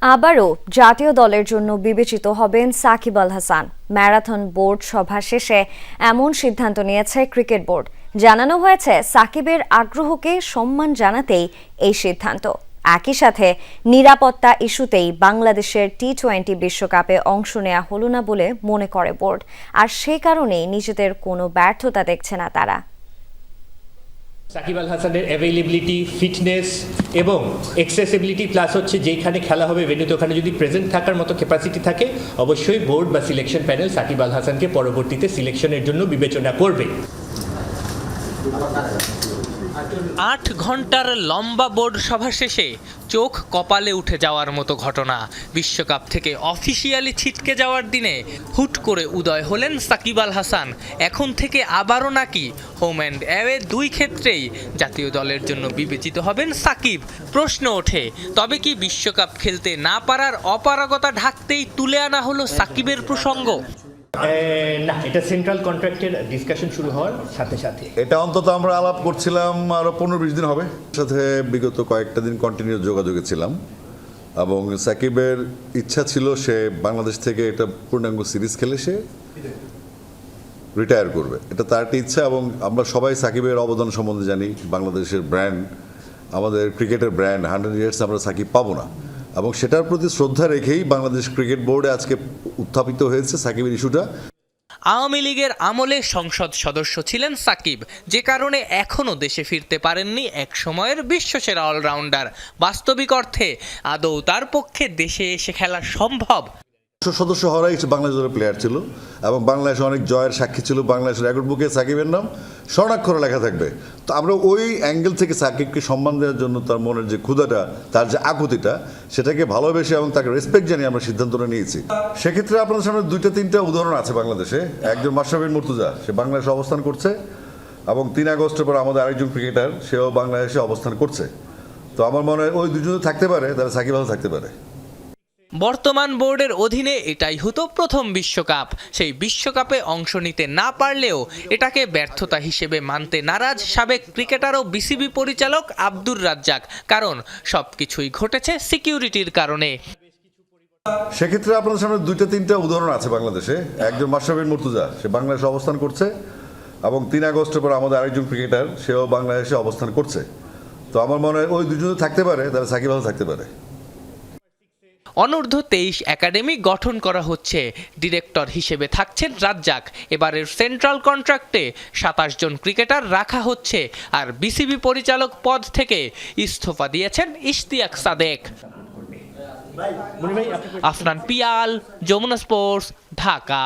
আবারও জাতীয় দলের জন্য বিবেচিত হবেন সাকিব আল হাসান। ম্যারাথন বোর্ড সভা শেষে এমন সিদ্ধান্ত নিয়েছে ক্রিকেট বোর্ড। জানানো হয়েছে সাকিবের আগ্রহকে সম্মান জানাতেই এই সিদ্ধান্ত। একই সাথে নিরাপত্তা ইস্যুতেই বাংলাদেশের টি-20 বিশ্বকাপে অংশ নেওয়া হলো না বলে মনে করে বোর্ড, আর সে কারণেই নিজেদের কোনো ব্যর্থতা দেখছে না তারা। সাকিব আল হাসানের অ্যাভেইলেবিলিটি, ফিটনেস এবং অ্যাক্সেসিবিলিটি প্লাস হচ্ছে যেখানে খেলা হবে ভেন্যুতে ওখানে যদি প্রেজেন্ট থাকার মতো ক্যাপাসিটি থাকে, অবশ্যই বোর্ড বা সিলেকশন প্যানেল সাকিব আল হাসানকে পরবর্তীতে সিলেকশনের জন্য বিবেচনা করবে। ৮ ঘন্টার লম্বা বোর্ড সভা শেষে চোখ কপালে উঠে যাওয়ার মতো ঘটনা। বিশ্বকাপ থেকে অফিসিয়ালি ছিটকে যাওয়ার দিনে হুট করে উদয় হলেন সাকিব আল হাসান। এখন থেকে আবারও নাকি হোম অ্যান্ড অ্যাওয়ে দুই ক্ষেত্রেই জাতীয় দলের জন্য বিবেচিত হবেন সাকিব। প্রশ্ন ওঠে, তবে কি বিশ্বকাপ খেলতে না পারার অপারগতা ঢাকতেই তুলে আনা হলো সাকিবের প্রসঙ্গ? না, এটা সেন্ট্রাল কন্ট্রাক্টের ডিসকাশন শুরু হওয়ার সাথে সাথে এটা অন্তত আমরা আলাপ করছিলাম আরো 15-20 দিন হবে। সাথে বিগত কয়েকটা দিন কন্টিনিউ যোগাযোগে ছিলাম এবং সাকিবের ইচ্ছা ছিল সে বাংলাদেশ থেকে একটা পূর্ণাঙ্গ সিরিজ খেলে সে রিটায়ার করবে। এটা তার একটা ইচ্ছা এবং আমরা সবাই সাকিবের অবদান সম্বন্ধে জানি। বাংলাদেশের ব্র্যান্ড, আমাদের ক্রিকেটের ব্র্যান্ড 100 ইয়ার্স আমরা সাকিব পাবো না এবং সেটার প্রতি শ্রদ্ধা রেখেই বাংলাদেশ ক্রিকেট বোর্ডে আজকে উত্থাপিত হয়েছে সাকিবের ইস্যুটা। আওয়ামী লীগের আমলে সংসদ সদস্য ছিলেন সাকিব, যে কারণে এখনও দেশে ফিরতে পারেননি এক সময়ের বিশ্বসেরা অলরাউন্ডার। বাস্তবিক অর্থে আদৌ তার পক্ষে দেশে এসে খেলা সম্ভব? সদস্য হওয়ারাই বাংলাদেশ দলের প্লেয়ার ছিল এবং বাংলাদেশে অনেক জয়ের সাক্ষী ছিল। বাংলাদেশের রেকর্ড বুকে সাকিবের নাম স্বর্ণাক্ষরে লেখা থাকবে। তো আমরা ওই অ্যাঙ্গেল থেকে সাকিবকে সম্মান দেওয়ার জন্য তার মনের যে ক্ষুধাটা, তার যে আকুতিটা, সেটাকে ভালোবেসে এবং তাকে রেসপেক্ট জানিয়ে আমরা সিদ্ধান্তটা নিয়েছি। সেক্ষেত্রে আপনাদের সামনে 2-3টা উদাহরণ আছে বাংলাদেশে। একজন মাশরাফি বিন মুর্তজা, সে বাংলাদেশে অবস্থান করছে এবং 3 আগস্টের পর আমাদের আরেকজন ক্রিকেটার, সেও বাংলাদেশে অবস্থান করছে। তো আমার মনে হয় ওই দুজনে থাকতে পারে, তাহলে সাকিব আল থাকতে পারে। বর্তমান বোর্ডের অধীনে এটাই হতো প্রথম বিশ্বকাপ। সেই বিশ্বকাপে অংশ নিতে না পারলেও এটাকে ব্যর্থতা হিসেবে মানতে নারাজ সাবেক ক্রিকেটার ও বিসিবি পরিচালক আব্দুর রাজ্জাক। কারণ সবকিছুই ঘটেছে সিকিউরিটির কারণে। সেক্ষেত্রে আপনাদের সামনে 2-3টা উদাহরণ আছে বাংলাদেশে। একজন মাশরাফি বিন মুর্তজা, সে বাংলাদেশে অবস্থান করছে এবং 3 আগস্টের পর আমাদের আরেকজন ক্রিকেটার, সেও বাংলাদেশে অবস্থান করছে। তো আমার মনে হয় ওই দুজনে থাকতে পারে, তাহলে সাকিব আল থাকতে পারে। অনূর্ধ্ব 23 একাডেমি গঠন করা হচ্ছে। ডিরেক্টর হিসেবে থাকছেন রাজ্জাক। এবারের সেন্ট্রাল কন্ট্রাক্টে 27 জন ক্রিকেটার রাখা হচ্ছে, আর বিসিবি পরিচালক পদ থেকে ইস্তফা দিয়েছেন ইশতিয়াক সাদেক। আফনান পিয়াল, যমুনা স্পোর্টস, ঢাকা।